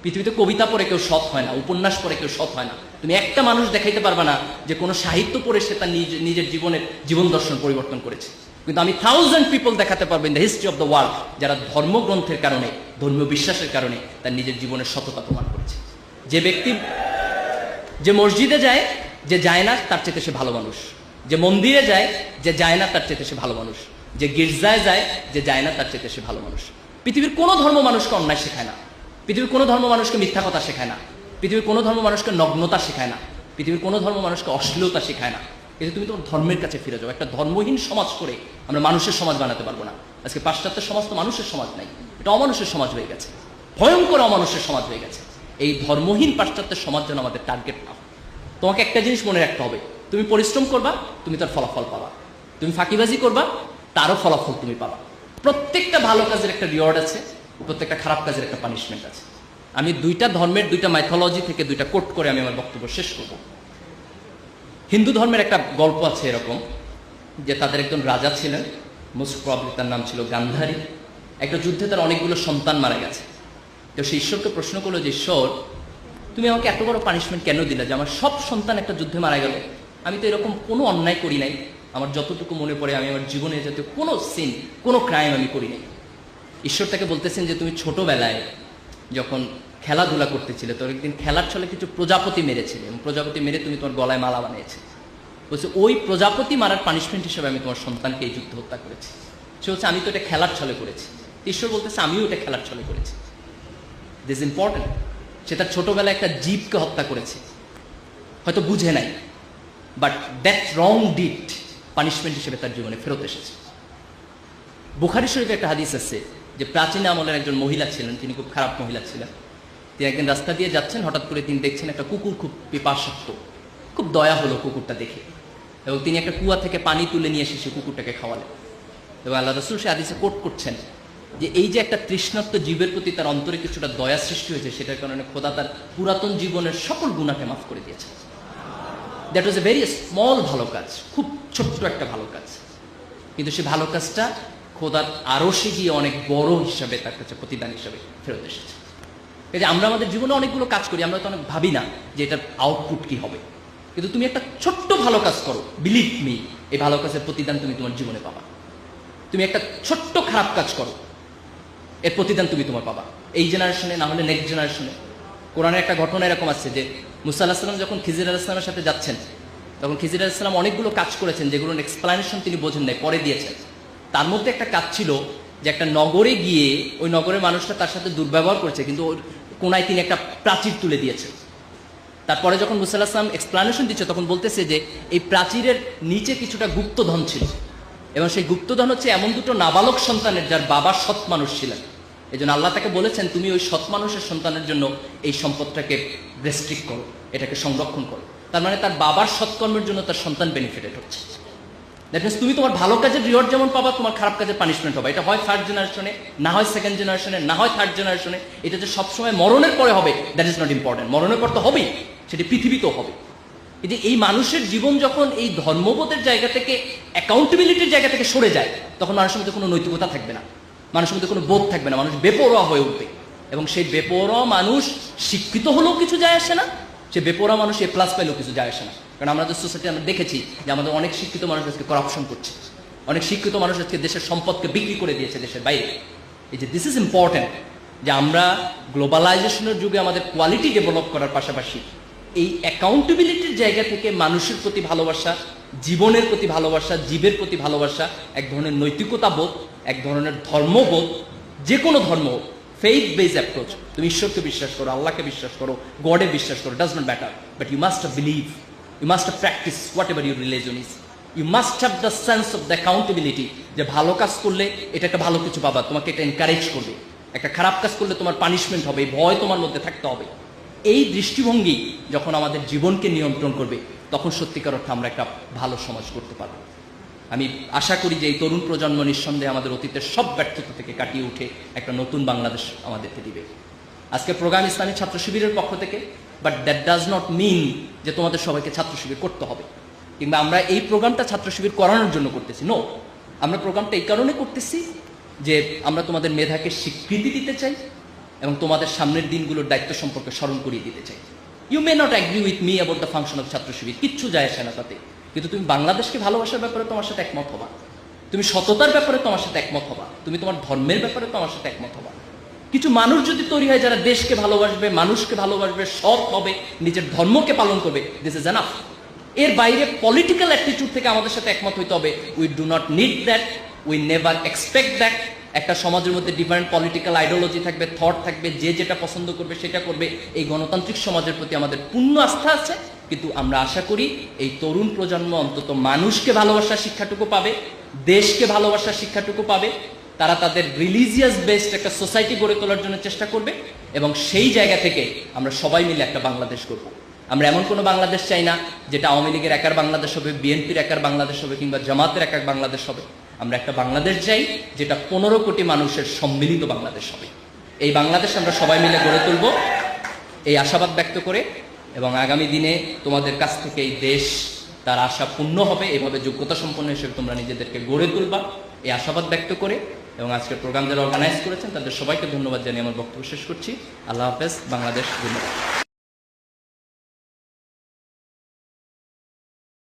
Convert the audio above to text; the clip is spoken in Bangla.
পৃথিবীতে কবিতা পড়ে কেউ সৎ হয় না, উপন্যাস পড়ে কেউ সৎ হয় না। তুমি একটা মানুষ দেখাইতে পারবা না যে কোনো সাহিত্য পড়ে সে তার নিজের জীবন দর্শন পরিবর্তন করেছে। কিন্তু আমি 1000 পিপল দেখাতে পারবো in the history of the world যারা ধর্মগ্রন্থের কারণে, ধর্মীয় বিশ্বাসের কারণে তার নিজের জীবনের সততা প্রমাণ করেছে। যে ব্যক্তি যে মসজিদে যায়, যে যায় না তার চেয়ে সে ভালো মানুষ। যে মন্দিরে যায়, যে যায় না তার চেয়ে সে ভালো মানুষ। যে গির্জায় যায়, যে যায় না তার চেয়ে সে ভালো মানুষ। পৃথিবীর কোনো ধর্ম মানুষকে অন্যায় শেখায় না, পৃথিবীর কোনো ধর্ম মানুষকে মিথ্যা কথা শেখায় না, পৃথিবীর কোনো ধর্ম মানুষকে নগ্নতা শেখায় না, পৃথিবীর কোনো ধর্ম মানুষকে অশ্লীলতা শেখায় না। কিন্তু তুমি তোমার ধর্মের কাছে ফিরে যাও। একটা ধর্মহীন সমাজ করে আমরা মানুষের সমাজ বানাতে পারবো না। আজকে পাশ্চাত্যের সমাজ তো মানুষের সমাজ নাই, এটা অমানুষের সমাজ হয়ে গেছে, ভয়ঙ্কর অমানুষের সমাজ হয়ে গেছে। এই ধর্মহীন পাশ্চাত্যের সমাজ যেন আমাদের টার্গেট না হয়। তোমাকে একটা জিনিস মনে রাখতে হবে, তুমি পরিশ্রম করবা, তুমি তার ফলাফল পাবা। তুমি ফাঁকিবাজি করবা, তারও ফলাফল তুমি পাবা। প্রত্যেকটা ভালো কাজের একটা রিওয়ার্ড আছে, প্রত্যেকটা খারাপ কাজের একটা পানিশমেন্ট আছে। আমি দুইটা ধর্মের দুইটা মাইথোলজি থেকে দুইটা কোট করে আমি আমার বক্তব্য শেষ করব। হিন্দু ধর্মের একটা গল্প আছে এরকম যে তাদের একজন রাজা ছিলেন, মোস্ট প্রবাবলি তার নাম ছিল গান্ধারী। একটা যুদ্ধে তার অনেকগুলো সন্তান মারা গেছে। তো সে ঈশ্বরকে প্রশ্ন করলো যে ঈশ্বর, তুমি আমাকে এত বড় পানিশমেন্ট কেন দিলে যে আমার সব সন্তান একটা যুদ্ধে মারা গেল? আমি তো এরকম কোনো অন্যায় করি নাই, আমার যতটুকু মনে পড়ে আমি আমার জীবনে যাতে কোনো সিন, কোনো ক্রাইম আমি করি নাই। ঈশ্বর তাকে বলতেছেন যে তুমি ছোটবেলায় যখন খেলাধুলা করতেছিলে, তোর একদিন খেলার ছলে কিছু প্রজাপতি মেরেছিলে এবং প্রজাপতি মেরে তুমি তোমার গলায় মালা বানিয়েছে। বলছে ওই প্রজাপতি মারার পানিশমেন্ট হিসেবে আমি তোমার সন্তানকে এই যুদ্ধ হত্যা করেছি। সে হচ্ছে আমি তো এটা খেলার ছলে করেছি। ঈশ্বর বলতেছে আমিও এটা খেলার ছলে করেছি। This important. সে তার ছোটবেলায় একটা জীবকে হত্যা করেছে, হয়তো বুঝে নাই, but that wrong did punishment হিসেবে তার জীবনে ফেরত এসেছে। বুখারী শরীফে একটা হাদিস আছে যে প্রাচীন আমলের একজন মহিলা ছিলেন, তিনি খুব খারাপ মহিলা ছিলেন। তিনি একদিন রাস্তা দিয়ে যাচ্ছেন, হঠাৎ করে তিনি দেখছেন একটা কুকুর খুব পিপাসার্ত। খুব দয়া হলো কুকুরটা দেখে, এবং তিনি একটা কুয়া থেকে পানি তুলে নিয়ে এসে সে কুকুরটাকে খাওয়ালেন। এবং আল্লাহ রাসূল সে হাদিসে কোট করছেন যে এই যে একটা তৃষ্ণার্ত জীবের প্রতি তার অন্তরে কিছুটা দয়া সৃষ্টি হয়েছে, সেটার কারণে খোদা তার পুরাতন জীবনের সকল গুনাহকে মাফ করে দিয়েছে। That was a very small ভালো কাজ, খুব ছোট্ট একটা ভালো কাজ, কিন্তু সে ভালো কাজটা খোদার আরশে গিয়ে অনেক বড় হিসাবে তার কাছে প্রতিদান হিসাবে ফেরত এসেছে। এই যে আমরা আমাদের জীবনে অনেকগুলো কাজ করি, আমরা তো অনেক ভাবি না যে এটার আউটপুট কি হবে, কিন্তু তুমি একটা ছোট্ট ভালো কাজ করো, বিলিভ মি, এই ভালো কাজের প্রতিদান তুমি তোমার জীবনে পাবা। তুমি একটা ছোট্ট খারাপ কাজ করো, এর প্রতিদান তুমি তোমার পাবা, এই জেনারেশনে না হলে নেক্সট জেনারেশনে। কোরআনের একটা ঘটনা এরকম আছে যে মুসা আলাইহিস সালাম যখন খিজির আলাইহিস সালামের সাথে যাচ্ছেন, তখন খিজির আলাইহিস সালাম অনেকগুলো কাজ করেছেন যেগুলোর এক্সপ্লানেশন তিনি বোঝেন নাই, পরে দিয়েছেন। তার মধ্যে একটা কাজ ছিল যে একটা নগরে গিয়ে ওই নগরের মানুষটা তার সাথে দুর্ব্যবহার করেছে, কিন্তু ওর কোনায় তিনি একটা প্রাচীর তুলে দিয়েছেন। তারপরে যখন মুসা আলাইহিস সালাম এক্সপ্লানেশন দিচ্ছে, তখন বলতেছে যে এই প্রাচীরের নিচে কিছুটা গুপ্তধন ছিল, এবং সেই গুপ্তধন হচ্ছে এমন দুটো নাবালক সন্তানের যার বাবা সৎ মানুষ ছিলেন। এই জন্য আল্লাহ তাকে বলেছেন তুমি ওই সৎ মানুষের সন্তানের জন্য এই সম্পদটাকে রেস্ট্রিক্ট করো, এটাকে সংরক্ষণ করো। তার মানে তার বাবার সৎকর্মের জন্য তার সন্তান বেনিফিটেড হচ্ছে। দ্যাট মিনস তুমি তোমার ভালো কাজের রিওয়ার্ড যেমন পাবা, তোমার খারাপ কাজের পানিশমেন্ট হবে। এটা হয় থার্ড জেনারেশনে, না হয় সেকেন্ড জেনারেশনে, না হয় থার্ড জেনারেশনে। এটা যে সবসময় মরণের পরে হবে দ্যাট ইজ নট ইম্পর্টেন্ট। মরণের পর তো হবেই, সেটি পৃথিবীতেও হবে। কিন্তু এই মানুষের জীবন যখন এই ধর্মবোধের জায়গা থেকে, অ্যাকাউন্টেবিলিটির জায়গা থেকে সরে যায়, তখন মানুষের মধ্যে কোনো নৈতিকতা থাকবে না, মানুষের মধ্যে কোনো বোধ থাকবে না, মানুষ বেপরোয়া হয়ে উঠবে। এবং সেই বেপরোয়া মানুষ শিক্ষিত হলেও কিছু যায় আসে না, সে বেপরোয়া মানুষ এ প্লাস পাইলেও কিছু যায় আসে না। কারণ আমাদের সোসাইটি আমরা দেখেছি যে আমাদের অনেক শিক্ষিত মানুষ আজকে করাপশন করছে, অনেক শিক্ষিত মানুষ আজকে দেশের সম্পদকে বিক্রি করে দিয়েছে দেশের বাইরে। এই যে দিস ইজ ইম্পর্টেন্ট যে আমরা গ্লোবালাইজেশনের যুগে আমাদের কোয়ালিটি ডেভেলপ করার পাশাপাশি এই অ্যাকাউন্টেবিলিটির জায়গা থেকে মানুষের প্রতি ভালোবাসা, জীবনের প্রতি ভালোবাসা, জীবের প্রতি ভালোবাসা, এক ধরনের নৈতিকতা বোধ, এক ধরনের ধর্মবোধ, যে কোনো ধর্ম, ফেইথ বেস অ্যাপ্রোচ। তুমি ঈশ্বরকে বিশ্বাস করো, আল্লাহকে বিশ্বাস করো, গডে বিশ্বাস করো, does not matter, but you must believe, you must practice whatever your religion is. You must have the sense of the accountability, যে ভালো কাজ করলে এটা একটা ভালো কিছু পাবা, তোমাকে এটা এনকারেজ করবে। একটা খারাপ কাজ করলে তোমার পানিশমেন্ট হবে, ভয় তোমার মধ্যে থাকতে হবে। এই দৃষ্টিভঙ্গি যখন আমাদের জীবনকে নিয়ন্ত্রণ করবে, তখন সত্যিকার অর্থে আমরা একটা ভালো সমাজ করতে পারবো। আমি আশা করি যে এই তরুণ প্রজন্ম নিঃসন্দেহে আমাদের অতীতের সব ব্যর্থতা থেকে কাটিয়ে উঠে একটা নতুন বাংলাদেশ আমাদেরকে দিবে। আজকে প্রোগ্রাম ইসলামী ছাত্র শিবিরের পক্ষ থেকে, but that does not mean যে তোমাদের সবাইকে ছাত্র শিবির করতে হবে, কিংবা আমরা এই প্রোগ্রামটা ছাত্র শিবির করানোর জন্য করতেছি। নো, আমরা প্রোগ্রামটা এই কারণে করতেছি যে আমরা তোমাদের মেধাকে স্বীকৃতি দিতে চাই, এবং তোমাদের সামনের দিনগুলোর দায়িত্ব সম্পর্কে স্মরণ করিয়ে দিতে চাই। You may not agree with me about the function of Chhatra Shibir, কিচ্ছু যায় আসে না তাতে, কিন্তু তুমি বাংলাদেশকে ভালোবাসার ব্যাপারে তোমার সাথে একমত হবা, তুমি সততার ব্যাপারে তোমার সাথে একমত হবা, তুমি তোমার ধর্মের ব্যাপারে তোমার সাথে একমত হবা। কিছু মানুষ যদি তৈরি হয় যারা দেশকে ভালোবাসবে, মানুষকে ভালোবাসবে, সৎ হবে, নিজের ধর্মকে পালন করবে, দিস ইজ এনাফ। এর বাইরে পলিটিক্যাল অ্যাটিটিউড থেকে আমাদের সাথে একমত হইতে হবে। We do not need that, we never expect that. একটা সমাজের মধ্যে ডিফারেন্ট পলিটিক্যাল আইডিওলজি থাকবে, থট থাকবে, যে যেটা পছন্দ করবে সেটা করবে। এই গণতান্ত্রিক সমাজের প্রতি আমাদের পূর্ণ আস্থা আছে, কিন্তু আমরা আশা করি এই তরুণ প্রজন্ম অন্তত মানুষকে ভালোবাসার শিক্ষাটুকু পাবে, দেশকে ভালোবাসার শিক্ষাটুকু পাবে, তারা তাদের রিলিজিয়াস বেসড একটা সোসাইটি গড়ে তোলার জন্য চেষ্টা করবে, এবং সেই জায়গা থেকে আমরা সবাই মিলে একটা বাংলাদেশ করব। আমরা এমন কোনো বাংলাদেশ চাই না যেটা আওয়ামী লীগের একার বাংলাদেশ হবে, বিএনপির একার বাংলাদেশ হবে, কিংবা জামাতের একার বাংলাদেশ হবে। আমরা একটা বাংলাদেশ চাই যেটা 15 কোটি মানুষের সম্মিলিত বাংলাদেশ হবে। এই বাংলাদেশ আমরা সবাই মিলে গড়ে তুলব, এই আশাবাদ ব্যক্ত করে, এবং আগামী দিনে তোমাদের কাছ থেকে এই দেশ তার আশা পূর্ণ হবে, এভাবে যোগ্যতা সম্পন্ন হিসেবে তোমরা নিজেদেরকে গড়ে তুলবা, এই আশাবাদ ব্যক্ত করে, এবং আজকের প্রোগ্রাম যারা অর্গানাইজ করেছেন তাদের সবাইকে ধন্যবাদ জানিয়ে আমার বক্তব্য শেষ করছি। আল্লাহ হাফেজ, বাংলাদেশ জিন্দাবাদ।